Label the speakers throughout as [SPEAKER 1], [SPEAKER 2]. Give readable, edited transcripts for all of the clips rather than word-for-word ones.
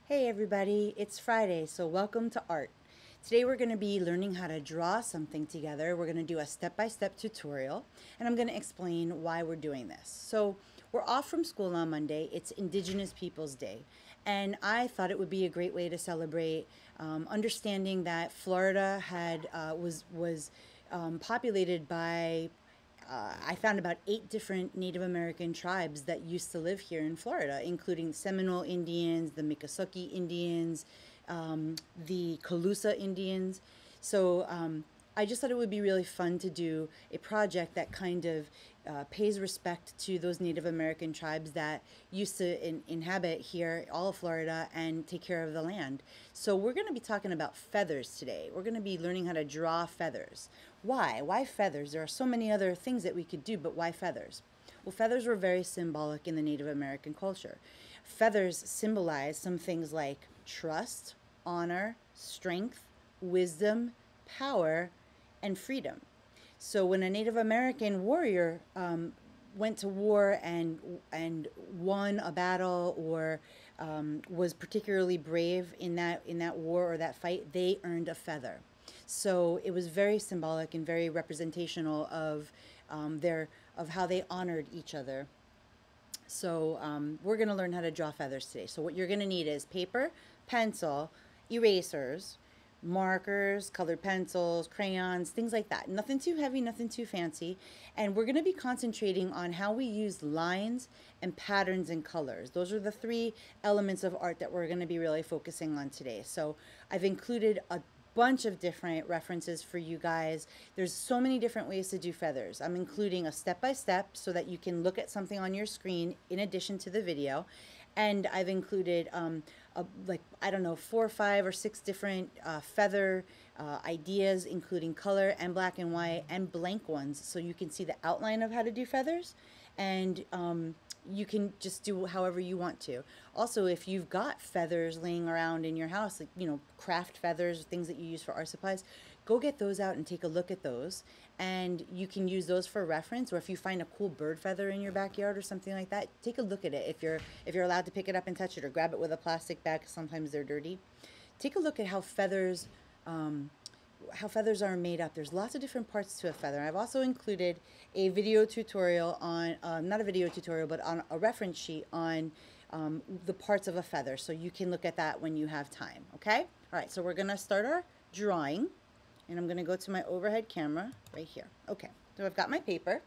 [SPEAKER 1] Hey everybody, it's Friday, so welcome to art. Today we're going to be learning how to draw something together. We're going to do a step-by-step tutorial, and I'm going to explain why we're doing this. So we're off from school on Monday. It's Indigenous Peoples Day, and I thought it would be a great way to celebrate understanding that Florida was populated by I found about 8 different Native American tribes that used to live here in Florida, including Seminole Indians, the Miccosukee Indians, the Calusa Indians. So I just thought it would be really fun to do a project that kind of pays respect to those Native American tribes that used to inhabit here, all of Florida, and take care of the land. So we're going to be talking about feathers today. We're going to be learning how to draw feathers. Why? Why feathers? There are so many other things that we could do, but why feathers? Well, feathers were very symbolic in the Native American culture. Feathers symbolize some things like trust, honor, strength, wisdom, power, and freedom. So when a Native American warrior went to war and won a battle or was particularly brave in that war or that fight, they earned a feather. So it was very symbolic and very representational of their of how they honored each other. So we're going to learn how to draw feathers today. So what you're going to need is paper, pencil, erasers, markers, colored pencils, crayons, things like that. Nothing too heavy, nothing too fancy. And we're going to be concentrating on how we use lines and patterns and colors. Those are the 3 elements of art that we're going to be really focusing on today. So I've included a bunch of different references for you guys. There's so many different ways to do feathers. I'm including a step-by-step so that you can look at something on your screen in addition to the video. And I've included like, I don't know, 4 or 5 or 6 different feather ideas, including color and black and white and blank ones, so you can see the outline of how to do feathers. And you can just do however you want to. Also, if you've got feathers laying around in your house, like, craft feathers, things that you use for art supplies, go get those out and take a look at those. And you can use those for reference, or if you find a cool bird feather in your backyard or something like that, take a look at it if you're allowed to pick it up and touch it, or grab it with a plastic bag, 'cause sometimes they're dirty. Take a look at how feathers are made up. There's lots of different parts to a feather. I've also included a video tutorial on, not a video tutorial, but on a reference sheet on the parts of a feather. So you can look at that when you have time, okay? All right, so we're gonna start our drawing, and I'm gonna go to my overhead camera right here. Okay, so I've got my paper.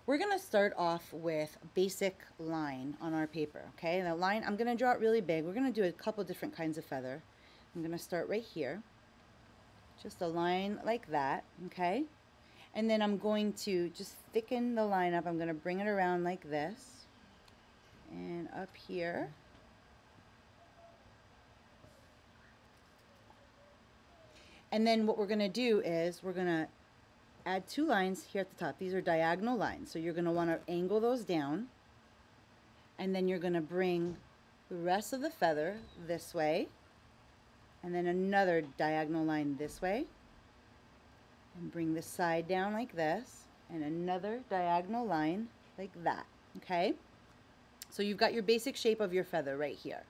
[SPEAKER 1] We're gonna start off with basic line on our paper, okay? The line, I'm gonna draw it really big. We're gonna do a couple different kinds of feather. I'm going to start right here, just a line like that, okay? And then I'm going to just thicken the line up. I'm going to bring it around like this and up here. And then what we're going to do is we're going to add 2 lines here at the top. These are diagonal lines, so you're going to want to angle those down, and then you're going to bring the rest of the feather this way, and then another diagonal line this way, and bring the side down like this, and another diagonal line like that, okay? So you've got your basic shape of your feather right here.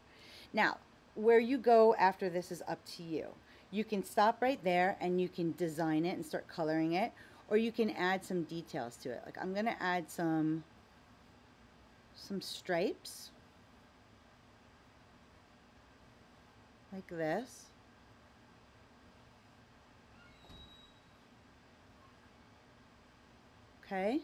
[SPEAKER 1] Now, where you go after this is up to you. You can stop right there and you can design it and start coloring it, or you can add some details to it. Like, I'm gonna add some stripes like this. Okay?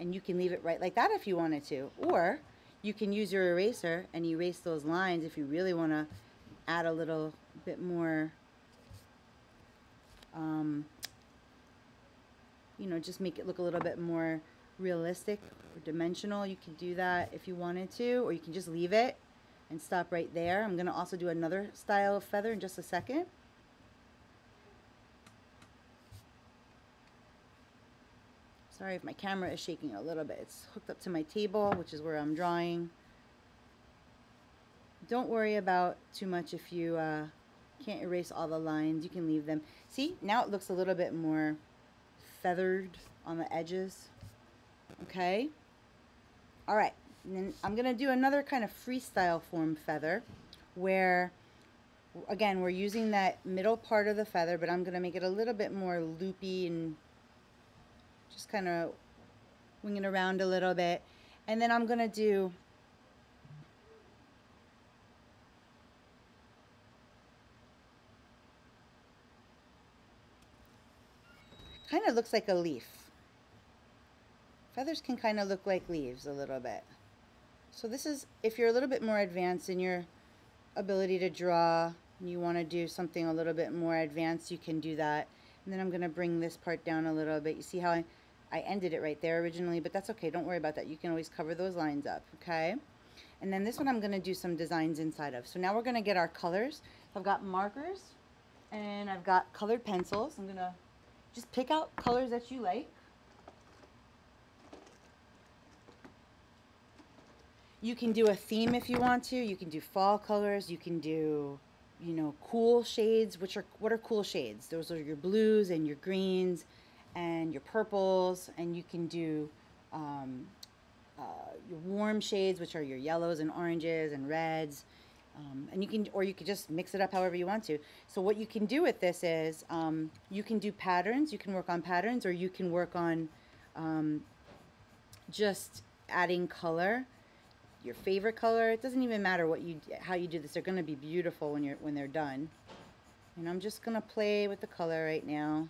[SPEAKER 1] And you can leave it right like that if you wanted to. Or you can use your eraser and erase those lines if you really want to add a little bit more, just make it look a little bit more realistic or dimensional. You can do that if you wanted to, or you can just leave it and stop right there. I'm going to also do another style of feather in just a second. Sorry if my camera is shaking a little bit. It's hooked up to my table, which is where I'm drawing. Don't worry about too much if you can't erase all the lines. You can leave them. See, now it looks a little bit more feathered on the edges. Okay? All right. And then I'm going to do another kind of freestyle form feather where, again, we're using that middle part of the feather, but I'm going to make it a little bit more loopy and just kind of wing it around a little bit. And then I'm going to do kind of looks like a leaf. Feathers can kind of look like leaves a little bit. So this is, if you're a little bit more advanced in your ability to draw, and you want to do something a little bit more advanced, you can do that. And then I'm going to bring this part down a little bit. You see how I ended it right there originally, but that's okay. Don't worry about that. You can always cover those lines up, okay? And then this one I'm going to do some designs inside of. So now we're going to get our colors. So I've got markers and I've got colored pencils. I'm going to just pick out colors that you like. You can do a theme if you want to. You can do fall colors. You can do, you know, cool shades. What are cool shades? Those are your blues and your greens and your purples. And you can do your warm shades, which are your yellows and oranges and reds. And you could just mix it up however you want to. So what you can do with this is you can do patterns. You can work on patterns, or you can work on just adding color. Your favorite color. It doesn't even matter how you do this. They're going to be beautiful when they're done. And I'm just going to play with the color right now.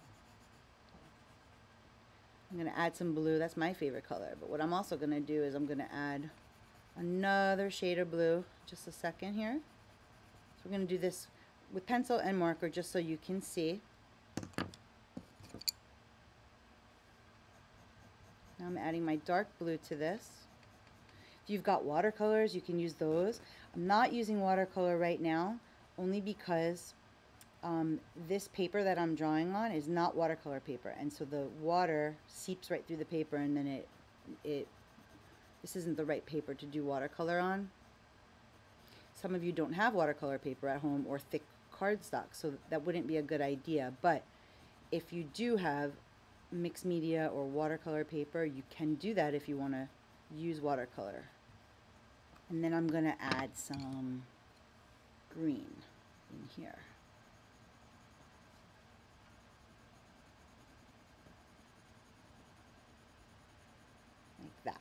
[SPEAKER 1] I'm going to add some blue. That's my favorite color. But what I'm also going to do is I'm going to add another shade of blue. Just a second here. So we're going to do this with pencil and marker just so you can see. Now I'm adding my dark blue to this. If you've got watercolors, you can use those. I'm not using watercolor right now, only because this paper that I'm drawing on is not watercolor paper, and so the water seeps right through the paper, and then this isn't the right paper to do watercolor on. Some of you don't have watercolor paper at home or thick cardstock, so that wouldn't be a good idea. But if you do have mixed media or watercolor paper, you can do that if you want to use watercolor. And then I'm going to add some green in here. Like that.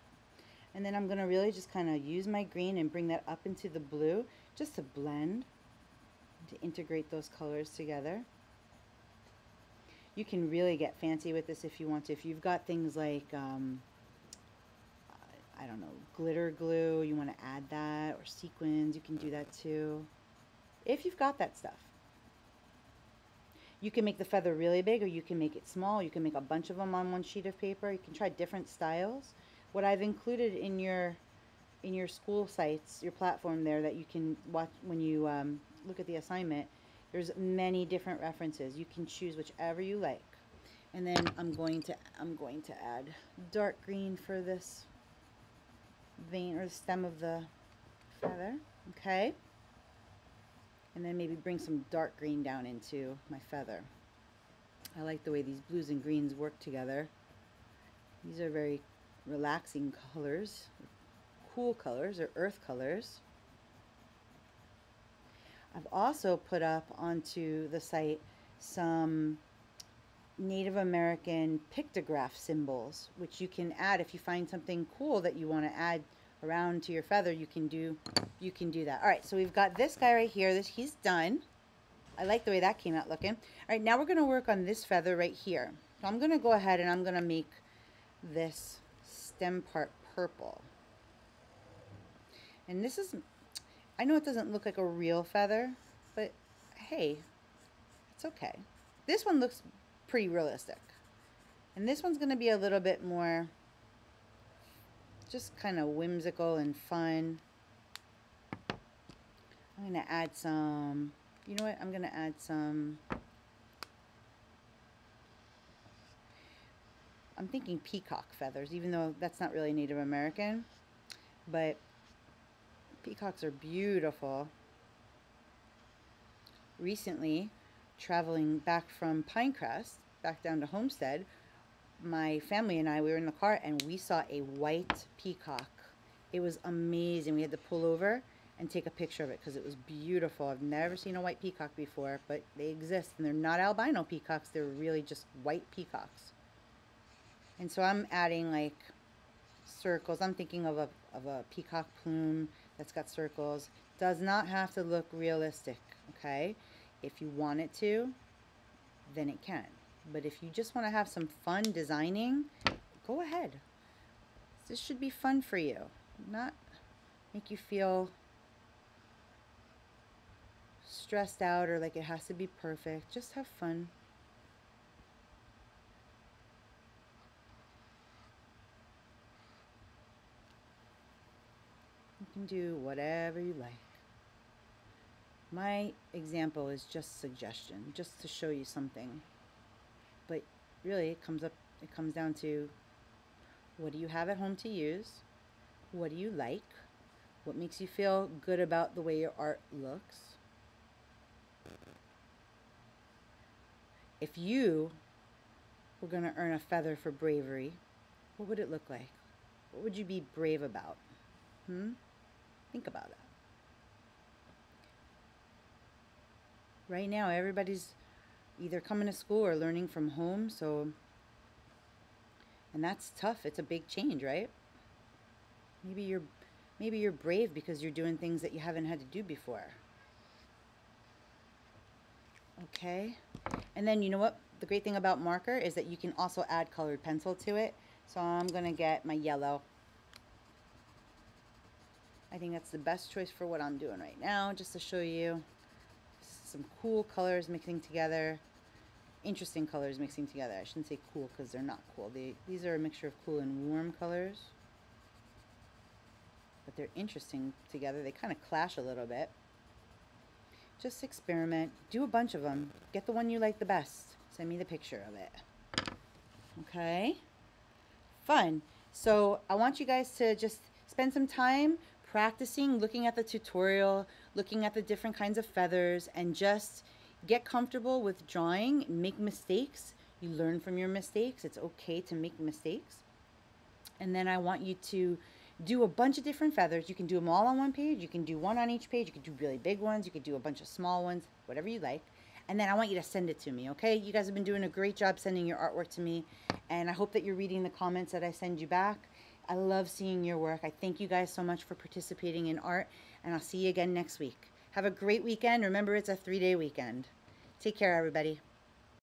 [SPEAKER 1] And then I'm going to really just kind of use my green and bring that up into the blue just to blend, to integrate those colors together. You can really get fancy with this if you want to. If you've got things like I don't know, glitter glue, you want to add that, or sequins, you can do that too. If you've got that stuff. You can make the feather really big, or you can make it small. You can make a bunch of them on one sheet of paper. You can try different styles. What I've included in your school sites, your platform there that you can watch when you look at the assignment, there's many different references. You can choose whichever you like. And then I'm going to add dark green for this vein or the stem of the feather, okay? And then maybe bring some dark green down into my feather. I like the way these blues and greens work together. These are very relaxing colors, cool colors, or earth colors. I've also put up onto the site some Native American pictograph symbols, which you can add if you find something cool that you want to add around to your feather. You can do that. All right, so we've got this guy right here. He's done. I like the way that came out looking. All right, now we're going to work on this feather right here. So I'm going to go ahead and I'm going to make this stem part purple. And this is, I know it doesn't look like a real feather, but hey, it's okay. This one looks pretty realistic. And this one's going to be a little bit more just kind of whimsical and fun. I'm going to add some, you know what, I'm going to add some, I'm thinking peacock feathers, even though that's not really Native American, but peacocks are beautiful. Recently, traveling back from Pinecrest, back down to Homestead, my family and I, we were in the car and we saw a white peacock It was amazing. We had to pull over and take a picture of it because it was beautiful. I've never seen a white peacock before, but they exist, and they're not albino peacocks. They're really just white peacocks. And so I'm adding like circles. I'm thinking of a peacock plume that's got circles. Does not have to look realistic, okay? If you want it to, then it can. But if you just want to have some fun designing, go ahead. This should be fun for you, not make you feel stressed out or like it has to be perfect. Just have fun. You can do whatever you like. My example is just suggestion, just to show you something. But really it comes down to, what do you have at home to use? What do you like? What makes you feel good about the way your art looks? If you were going to earn a feather for bravery, what would it look like? What would you be brave about? Think about it. Right now, everybody's either coming to school or learning from home, and that's tough. It's a big change, right? Maybe you're brave because you're doing things that you haven't had to do before. Okay? And then you know what? The great thing about marker is that you can also add colored pencil to it. So I'm going to get my yellow. I think that's the best choice for what I'm doing right now, just to show you some cool colors mixing together. Interesting colors mixing together. I shouldn't say cool because they're not cool. These are a mixture of cool and warm colors. But they're interesting together. They kind of clash a little bit. Just experiment. Do a bunch of them. Get the one you like the best. Send me the picture of it. Okay? Fun. So I want you guys to just spend some time practicing, looking at the tutorial, looking at the different kinds of feathers, and just get comfortable with drawing. Make mistakes. You learn from your mistakes. It's okay to make mistakes. And then I want you to do a bunch of different feathers. You can do them all on one page. You can do one on each page. You can do really big ones. You can do a bunch of small ones, whatever you like. And then I want you to send it to me, okay? You guys have been doing a great job sending your artwork to me. And I hope that you're reading the comments that I send you back. I love seeing your work. I thank you guys so much for participating in art. And I'll see you again next week. Have a great weekend. Remember, it's a 3-day weekend. Take care, everybody.